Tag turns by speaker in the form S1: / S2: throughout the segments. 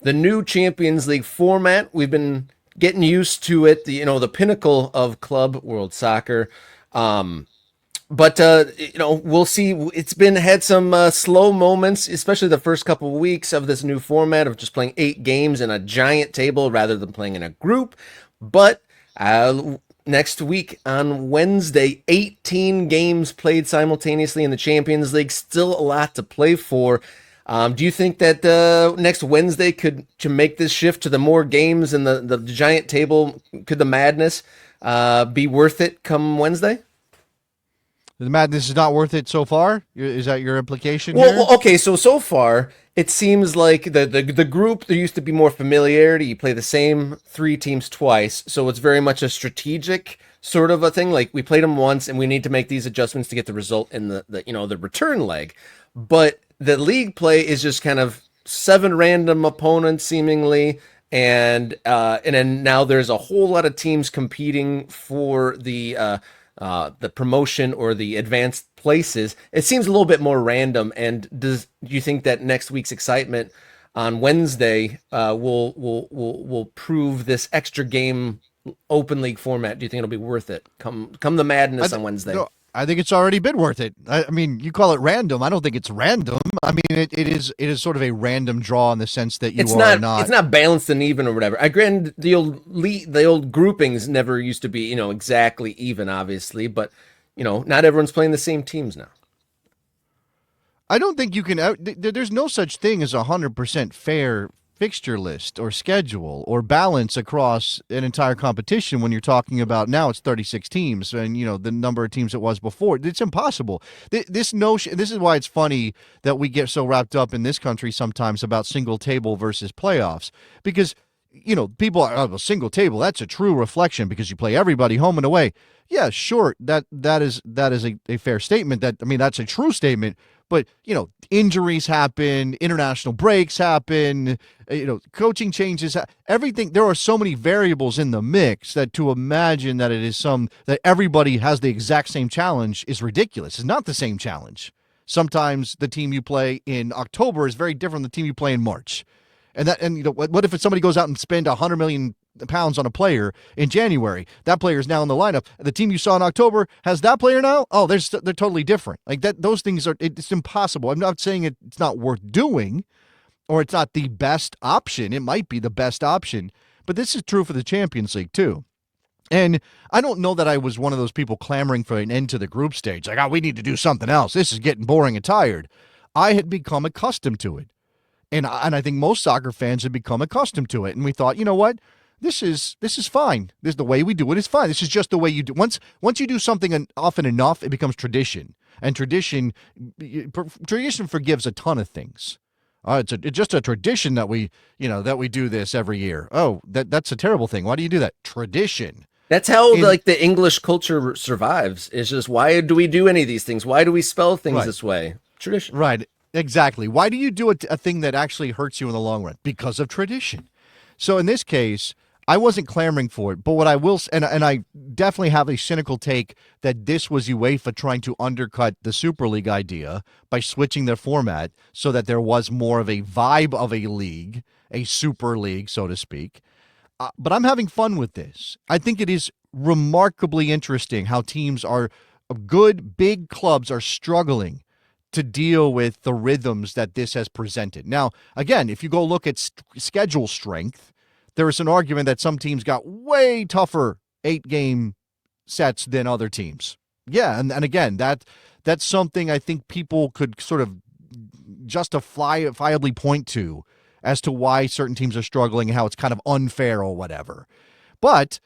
S1: the new Champions League format. We've been getting used to it. The pinnacle of club world soccer. Um, but we'll see. It's been had some slow moments, especially the first couple of weeks of this new format of just playing 8 games in a giant table rather than playing in a group. But next week on Wednesday, 18 games played simultaneously in the Champions League. Still a lot to play for. Do you think that next Wednesday could to make this shift to the more games and the giant table? Could the madness be worth it come Wednesday?
S2: The madness is not worth it so far. Is that your implication here?
S1: Well, okay. So far, it seems like the group, there used to be more familiarity. You play the same 3 teams twice, so it's very much a strategic sort of a thing. Like we played them once, and we need to make these adjustments to get the result in the return leg. But the league play is just kind of 7 random opponents seemingly, and then now there's a whole lot of teams competing for the promotion or the advanced places. It seems a little bit more random. And do you think that next week's excitement on Wednesday will prove this extra game open league format? Do you think it'll be worth it come the madness on Wednesday?
S2: No, I think it's already been worth it. I mean, you call it random. I don't think it's random. I mean, it is sort of a random draw in the sense that
S1: It's not it's not balanced and even or whatever. I grant the old groupings never used to be exactly even, obviously, but not everyone's playing the same teams now.
S2: I don't think you can. There's no such thing as 100% fair fixture list or schedule or balance across an entire competition when you're talking about now it's 36 teams and the number of teams it was before. It's impossible. This notion. This is why it's funny that we get so wrapped up in this country sometimes about single table versus playoffs, because people are, oh, well, single table, that's a true reflection because you play everybody home and away. Yeah, sure, that is a fair statement. That's a true statement. But, injuries happen, international breaks happen, coaching changes, everything. There are so many variables in the mix that to imagine that that everybody has the exact same challenge is ridiculous. It's not the same challenge. Sometimes the team you play in October is very different than the team you play in March. What if somebody goes out and spend £100 million on a player in January? That player is now in the lineup. The team you saw in October has that player now. Oh, they're totally different. Like that, those things it's impossible. I'm not saying it's not worth doing, or it's not the best option. It might be the best option, but this is true for the Champions League too. And I don't know that I was one of those people clamoring for an end to the group stage. Like, we need to do something else. This is getting boring and tired. I had become accustomed to it. And I think most soccer fans have become accustomed to it. And we thought, you know what? This is fine. This is the way we do it is fine. This is just the way you do. Once you do something often enough, it becomes tradition. And tradition forgives a ton of things. It's just a tradition that we do this every year. Oh, that's a terrible thing. Why do you do that? Tradition.
S1: That's how the English culture survives. It's just, why do we do any of these things? Why do we spell things this way? Tradition.
S2: Right. Exactly. Why do you do a thing that actually hurts you in the long run? Because of tradition. So in this case, I wasn't clamoring for it, but what I will, and I definitely have a cynical take that this was UEFA trying to undercut the Super League idea by switching their format so that there was more of a vibe of a league, a Super League, so to speak. But I'm having fun with this. I think it is remarkably interesting how teams good, big clubs are struggling to deal with the rhythms that this has presented. Now, again, if you go look at schedule strength, there is an argument that some teams got way tougher 8-game sets than other teams. Yeah, and again, that's something I think people could sort of justifiably point to as to why certain teams are struggling and how it's kind of unfair or whatever. But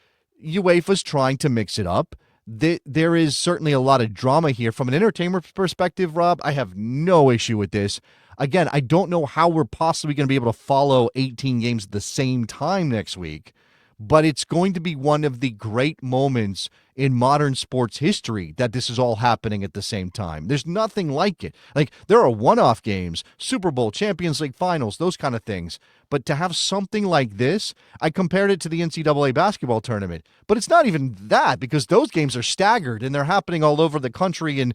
S2: UEFA's trying to mix it up. There is certainly a lot of drama here. From an entertainment perspective, Rob, I have no issue with this. Again, I don't know how we're possibly going to be able to follow 18 games at the same time next week, but it's going to be one of the great moments in modern sports history that this is all happening at the same time. There's nothing like it. Like, there are one-off games, Super Bowl, Champions League finals, those kind of things. But to have something like this, I compared it to the NCAA basketball tournament. But it's not even that, because those games are staggered and they're happening all over the country. And,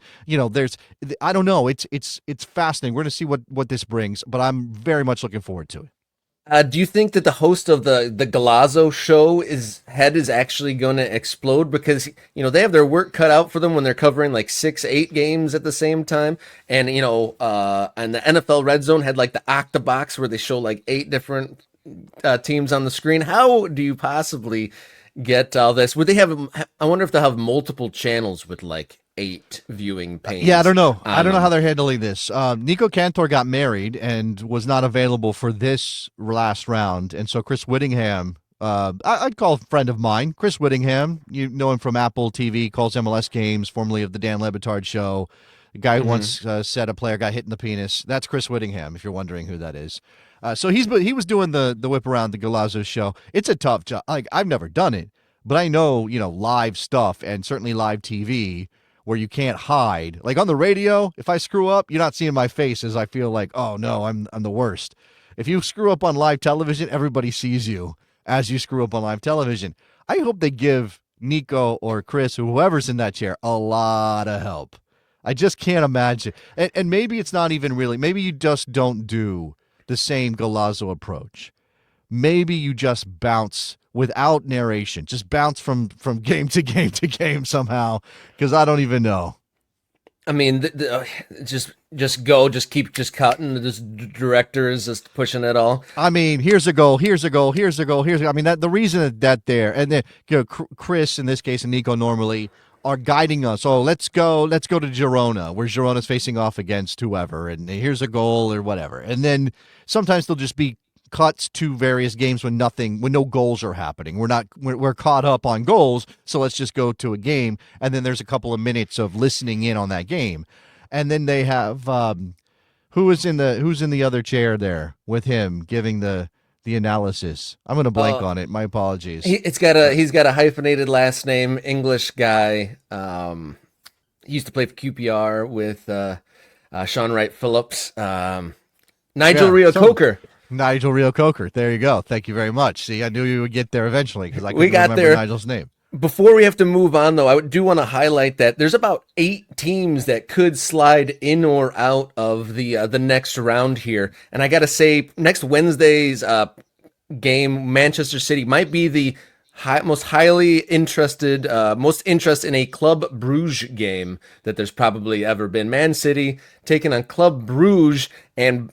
S2: I don't know. It's fascinating. We're going to see what this brings, but I'm very much looking forward to it.
S1: Do you think that the host of the Galazzo show is head is actually going to explode because they have their work cut out for them when they're covering like 6, 8 games at the same time, and and the NFL Red Zone had like the Octabox where they show like 8 different teams on the screen. How do you possibly get all this? Would they have? I wonder if they'll have multiple channels with like 8 viewing
S2: Yeah, I
S1: panes
S2: don't know. I
S1: on
S2: don't know how
S1: them.
S2: they're handling this. Nico Cantor got married and was not available for this last round, and so Chris Whittingham, I'd call a friend of mine, Chris Whittingham. You know him from Apple TV, calls MLS games, formerly of the Dan Lebitard Show. The guy who
S1: Hmm.
S2: once said a player got hit in the penis. That's Chris Whittingham, if you're wondering who that is. So he was doing the whip around the Galazzo show. It's a tough job. Like I've never done it, but I know live stuff and certainly live TV where you can't hide. Like on the radio, if I screw up, you're not seeing my face as I feel like, oh no, I'm the worst. If you screw up on live television, everybody sees you as you screw up on live television. I hope they give Nico or Chris or whoever's in that chair a lot of help. I just can't imagine. And maybe it's not even really, maybe you just don't do the same Galazzo approach. Maybe you just bounce without narration, just bounce from game to game to game somehow, because I don't even know.
S1: I mean, just go, just keep just cutting. Just directors just pushing it all.
S2: I mean, here's a goal, here's a goal, here's a goal, here's. I mean, that the reason that there, and then Chris in this case and Nico normally are guiding us. Oh, let's go to Girona, where Girona's facing off against whoever, and here's a goal or whatever. And then sometimes they'll just be cuts to various games when no goals are happening. We're caught up on goals, so let's just go to a game, and then there's a couple of minutes of listening in on that game, and then they have who's in the other chair there with him giving the analysis. I'm gonna blank
S1: Uh,
S2: on it. My apologies.
S1: he's got a hyphenated last name, English guy. He used to play for QPR with Sean Wright Phillips. Nigel
S2: Yeah,
S1: Rio Coker.
S2: Nigel Real Coker. There you go. Thank you very much. See, I knew you would get there eventually because I
S1: We
S2: couldn't
S1: got
S2: remember
S1: there.
S2: Nigel's name.
S1: Before we have to move on, though, I do want to highlight that there's about 8 teams that could slide in or out of the next round here, and I got to say, next Wednesday's game, Manchester City might be the most highly interested, most interest in a Club Bruges game that there's probably ever been. Man City taking on Club Bruges, and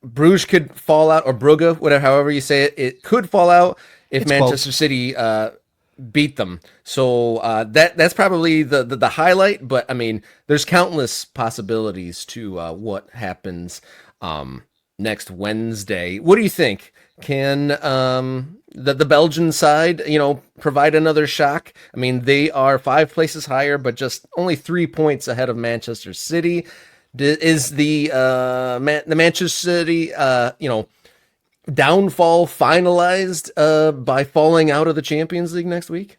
S1: Bruges could fall out, or Brugge, whatever, however you say it, it could fall out if
S2: It's both.
S1: Manchester City beat them. So that's probably the highlight. But I mean, there's countless possibilities to what happens next Wednesday. What do you think? Can the Belgian side, provide another shock? I mean, they are 5 places higher, but just only 3 points ahead of Manchester City. Is the Manchester City, downfall finalized by falling out of the Champions League next week?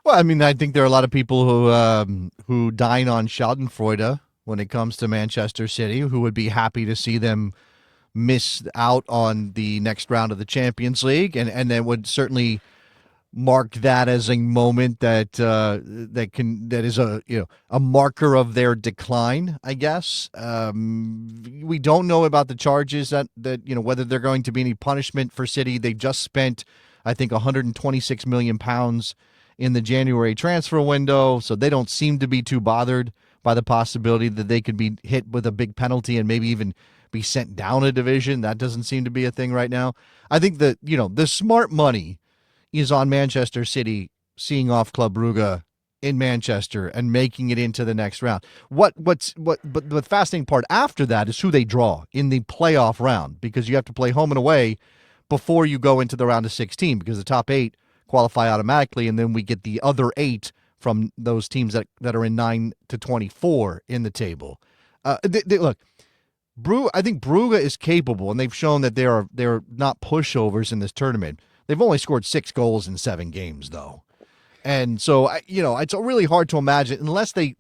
S2: Well, I mean, I think there are a lot of people who dine on Schadenfreude when it comes to Manchester City, who would be happy to see them miss out on the next round of the Champions League, and then would certainly mark that as a moment that is a marker of their decline, I guess. We don't know about the charges that whether they're going to be any punishment for City. They just spent, I think, 126 million pounds in the January transfer window, so they don't seem to be too bothered by the possibility that they could be hit with a big penalty and maybe even be sent down a division. That doesn't seem to be a thing right now. I think that the smart money is on Manchester City seeing off Club Brugge in Manchester and making it into the next round. But the fascinating part after that is who they draw in the playoff round, because you have to play home and away before you go into the round of 16, because the top 8 qualify automatically, and then we get the other 8 from those teams that are in 9 to 24 in the table. Look, I think Brugge is capable, and they've shown that they're not pushovers in this tournament. They've only scored 6 goals in 7 games, though. And so, it's really hard to imagine, unless they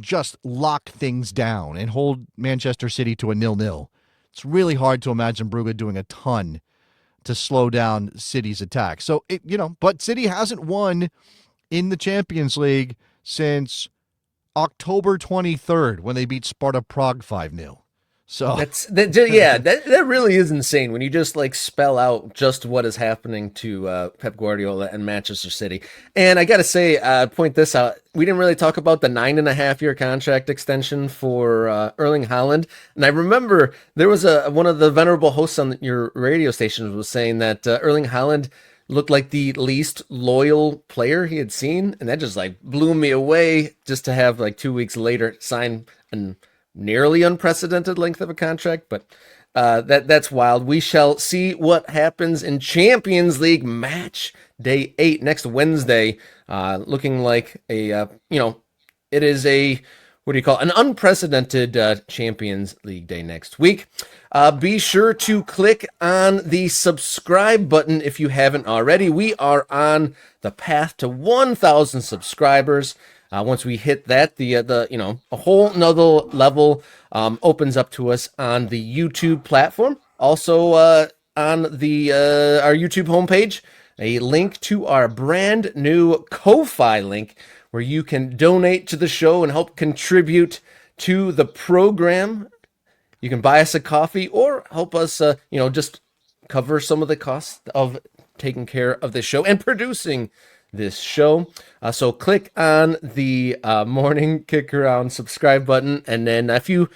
S2: just lock things down and hold Manchester City to a 0-0. It's really hard to imagine Brugge doing a ton to slow down City's attack. So, but City hasn't won in the Champions League since October 23rd when they beat Sparta Prague 5-0. So
S1: that really is insane when you just like spell out just what is happening to Pep Guardiola and Manchester City. And I gotta say, point this out: we didn't really talk about the 9.5-year contract extension for Erling Haaland. And I remember there was one of the venerable hosts on your radio stations was saying that Erling Haaland looked like the least loyal player he had seen, and that just like blew me away. Just to have like 2 weeks later sign an nearly unprecedented length of a contract, but that's wild. We shall see what happens in Champions League match day 8 next Wednesday. Looking like a it is a what do you call it? An unprecedented Champions League day next week. Be sure to click on the subscribe button if you haven't already. We are on the path to 1,000 subscribers. Once we hit that, a whole nother level opens up to us on the YouTube platform. Also on the our YouTube homepage, a link to our brand new Ko-Fi link where you can donate to the show and help contribute to the program. You can buy us a coffee or help us, just cover some of the costs of taking care of this show and producing this show. So click on the Morning Kick Around subscribe button. And then if you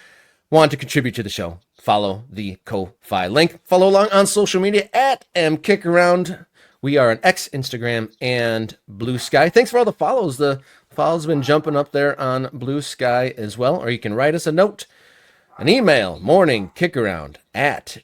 S1: want to contribute to the show, follow the Ko-Fi link. Follow along on social media at mkickaround. We are on X, Instagram, and Blue Sky. Thanks for all the follows. The follows have been jumping up there on Blue Sky as well. Or you can write us a note, an email, morningkickaround at